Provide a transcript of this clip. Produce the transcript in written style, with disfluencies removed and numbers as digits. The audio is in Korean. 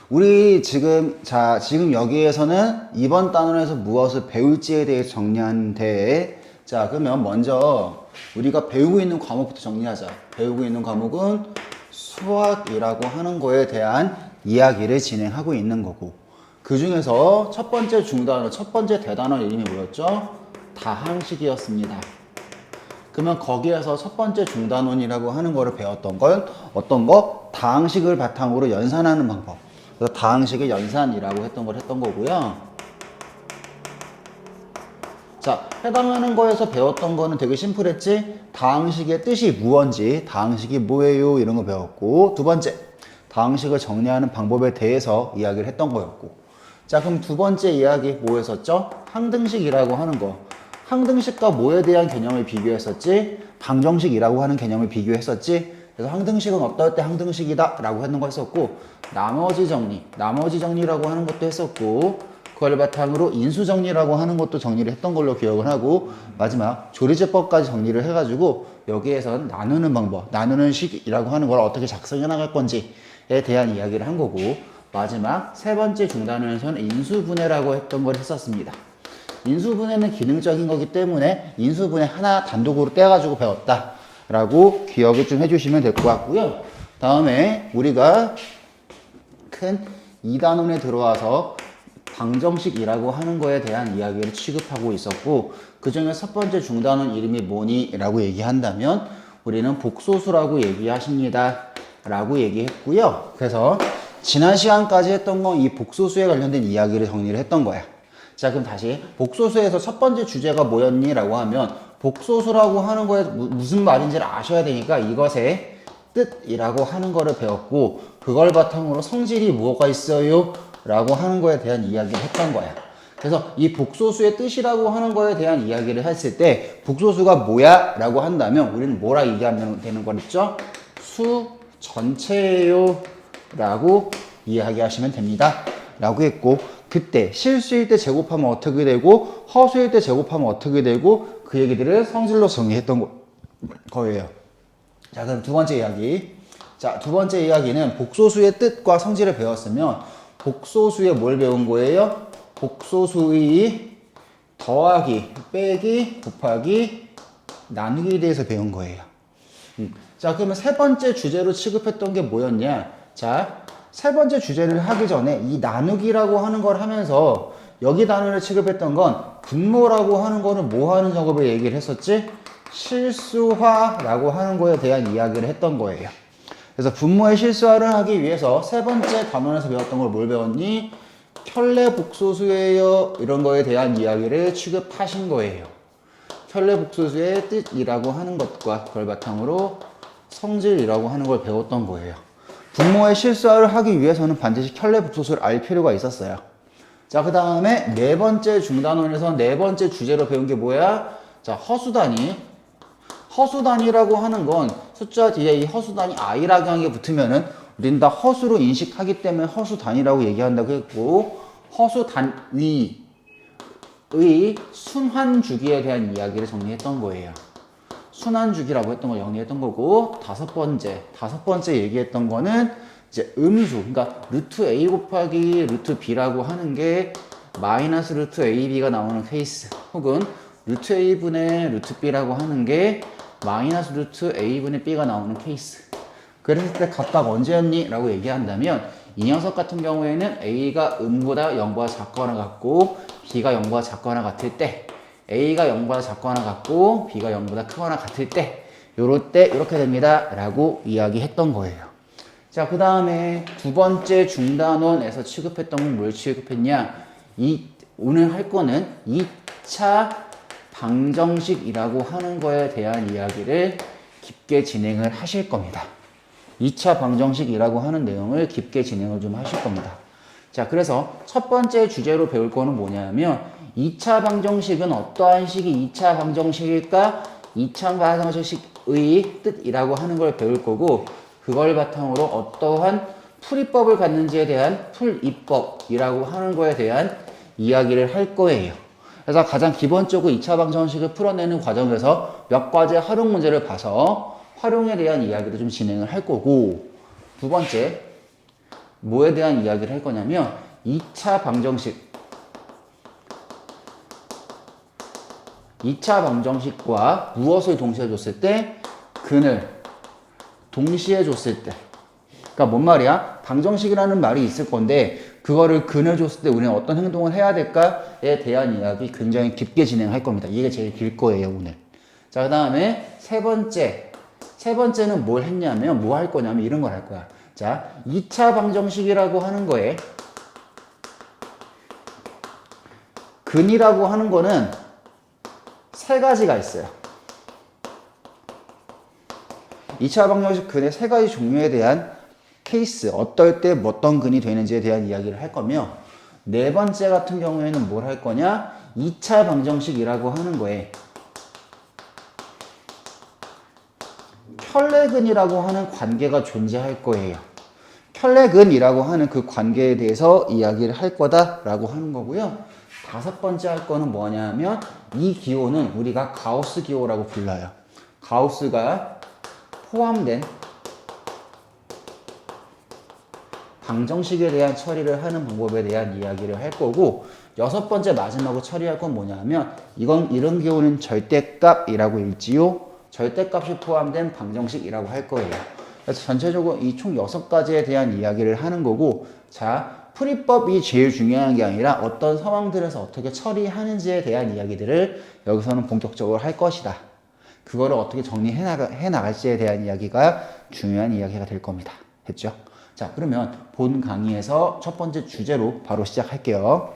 우리 지금 여기에서는 이번 단원에서 무엇을 배울지에 대해 정리하는데, 자, 그러면 먼저 우리가 배우고 있는 과목부터 정리하자. 배우고 있는 과목은 수학이라고 하는 거에 대한 이야기를 진행하고 있는 거고, 그 중에서 첫 번째 중단원, 첫 번째 대단원 이름이 뭐였죠? 다항식이었습니다. 그러면 거기에서 첫 번째 중단원이라고 하는 거를 배웠던 건 어떤 거? 다항식을 바탕으로 연산하는 방법. 그래서 다항식의 연산이라고 했던 걸 했던 거고요. 자, 해당하는 거에서 배웠던 거는 되게 심플했지? 다항식의 뜻이 무언지, 다항식이 뭐예요? 이런 거 배웠고, 두 번째, 다항식을 정리하는 방법에 대해서 이야기를 했던 거였고. 자, 그럼 두 번째 이야기 뭐 했었죠? 항등식이라고 하는 거. 항등식과 뭐에 대한 개념을 비교했었지? 방정식이라고 하는 개념을 비교했었지? 그래서 항등식은 어떨 때 항등식이다 라고 하는 거 했었고, 나머지 정리라고 하는 것도 했었고, 그걸 바탕으로 인수정리라고 하는 것도 정리를 했던 걸로 기억을 하고, 마지막 조리제법까지 정리를 해가지고 여기에선 나누는 방법, 나누는 식이라고 하는 걸 어떻게 작성해 나갈 건지에 대한 이야기를 한 거고, 마지막 세 번째 중단원에서는 인수분해라고 했던 걸 했었습니다. 인수분해는 기능적인 거기 때문에 인수분해 하나 단독으로 떼가지고 배웠다 라고 기억을 좀 해주시면 될 것 같고요. 다음에 우리가 큰 2단원에 들어와서 방정식이라고 하는 거에 대한 이야기를 취급하고 있었고, 그 중에 첫 번째 중단원 이름이 뭐니? 라고 얘기한다면 우리는 복소수라고 얘기하십니다 라고 얘기했고요. 그래서 지난 시간까지 했던 건 이 복소수에 관련된 이야기를 정리를 했던 거야. 자, 그럼 다시 복소수에서 첫 번째 주제가 뭐였니? 라고 하면 복소수라고 하는 거에 무슨 말인지를 아셔야 되니까 이것의 뜻이라고 하는 거를 배웠고, 그걸 바탕으로 성질이 뭐가 있어요? 라고 하는 거에 대한 이야기를 했던 거야. 그래서 이 복소수의 뜻이라고 하는 거에 대한 이야기를 했을 때 복소수가 뭐야? 라고 한다면 우리는 뭐라 얘기하면 되는 거랬죠? 수 전체예요 라고 이야기하시면 됩니다 라고 했고, 그때 실수일 때 제곱하면 어떻게 되고 허수일 때 제곱하면 어떻게 되고 그 얘기들을 성질로 정리했던 거예요. 자, 그럼 두 번째 이야기. 자, 두 번째 이야기는 복소수의 뜻과 성질을 배웠으면 복소수에 뭘 배운 거예요? 복소수의 더하기, 빼기, 곱하기, 나누기에 대해서 배운 거예요. 자, 그러면 세 번째 주제로 취급했던 게 뭐였냐? 자, 세 번째 주제를 하기 전에 이 나누기라고 하는 걸 하면서 여기 단어를 취급했던 건 분모라고 하는 거는 뭐 하는 작업을 얘기를 했었지? 실수화라고 하는 거에 대한 이야기를 했던 거예요. 그래서 분모의 실수화를 하기 위해서 세 번째 단원에서 배웠던 걸 뭘 배웠니? 켤레 복소수예요. 이런 거에 대한 이야기를 취급하신 거예요. 켤레 복소수의 뜻이라고 하는 것과 그걸 바탕으로 성질이라고 하는 걸 배웠던 거예요. 분모의 실수화를 하기 위해서는 반드시 켤레 복소수를 알 필요가 있었어요. 자, 그 다음에 네 번째 중단원에서 네 번째 주제로 배운 게 뭐야? 자, 허수단위. 허수단위라고 하는 건 숫자 뒤에 이 허수단위 i라고 하는 게 붙으면은 우리는 다 허수로 인식하기 때문에 허수단위라고 얘기한다고 했고, 허수단위의 순환주기에 대한 이야기를 정리했던 거예요. 순환주기라고 했던 걸 정리했던 거고, 다섯 번째 얘기했던 거는 이제 음수, 그러니까 루트 a 곱하기 루트 b라고 하는 게 마이너스 루트 ab가 나오는 케이스, 혹은 루트 a분의 루트 b라고 하는 게 마이너스 루트 a분의 b가 나오는 케이스. 그랬을 때 각각 언제였니? 라고 얘기한다면 이 녀석 같은 경우에는 a가 음보다 0보다 작거나 같고 b가 0보다 작거나 같을 때, a가 0보다 작거나 같고 b가 0보다 크거나 같을 때, 요럴 때 이렇게 됩니다 라고 이야기했던 거예요. 자, 그 다음에 두 번째 중단원에서 취급했던 건 뭘 취급했냐? 오늘 할 거는 2차 방정식이라고 하는 거에 대한 이야기를 깊게 진행을 하실 겁니다. 2차 방정식이라고 하는 내용을 깊게 진행을 좀 하실 겁니다. 자, 그래서 첫 번째 주제로 배울 거는 뭐냐면 2차 방정식은 어떠한 식이 2차 방정식일까? 2차 방정식의 뜻이라고 하는 걸 배울 거고, 그걸 바탕으로 어떠한 풀이법을 갖는지에 대한 풀이법이라고 하는 거에 대한 이야기를 할 거예요. 그래서 가장 기본적으로 2차 방정식을 풀어내는 과정에서 몇 가지 활용 문제를 봐서 활용에 대한 이야기도 좀 진행을 할 거고, 두 번째, 뭐에 대한 이야기를 할 거냐면 2차 방정식과 무엇을 동시에 줬을 때 근을 동시에 줬을 때 그러니까 뭔 말이야? 방정식이라는 말이 있을 건데 그거를 근을 줬을 때 우리는 어떤 행동을 해야 될까에 대한 이야기 굉장히 깊게 진행할 겁니다. 이게 제일 길 거예요, 오늘. 자, 그 다음에 세 번째는 뭘 했냐면 뭐 할 거냐면 이런 걸 할 거야. 자, 2차 방정식이라고 하는 거에 근이라고 하는 거는 세 가지가 있어요. 2차 방정식 근의 세 가지 종류에 대한 케이스, 어떨 때 어떤 근이 되는지에 대한 이야기를 할 거며 네 번째 같은 경우에는 뭘 할 거냐? 2차 방정식이라고 하는 거에 켤레근이라고 하는 관계가 존재할 거예요. 켤레근이라고 하는 그 관계에 대해서 이야기를 할 거다라고 하는 거고요. 다섯 번째 할 거는 뭐냐면 이 기호는 우리가 가우스 기호라고 불러요. 가우스가 포함된 방정식에 대한 처리를 하는 방법에 대한 이야기를 할 거고 여섯 번째 마지막으로 처리할 건 뭐냐면 이런 경우는 절대값이라고 읽지요. 절대값이 포함된 방정식이라고 할 거예요. 그래서 전체적으로 이 총 6가지에 대한 이야기를 하는 거고 자 풀이법이 제일 중요한 게 아니라 어떤 상황들에서 어떻게 처리하는지에 대한 이야기들을 여기서는 본격적으로 할 것이다. 그거를 어떻게 정리해 나갈지에 대한 이야기가 중요한 이야기가 될 겁니다. 됐죠? 자, 그러면 본 강의에서 첫 번째 주제로 바로 시작할게요.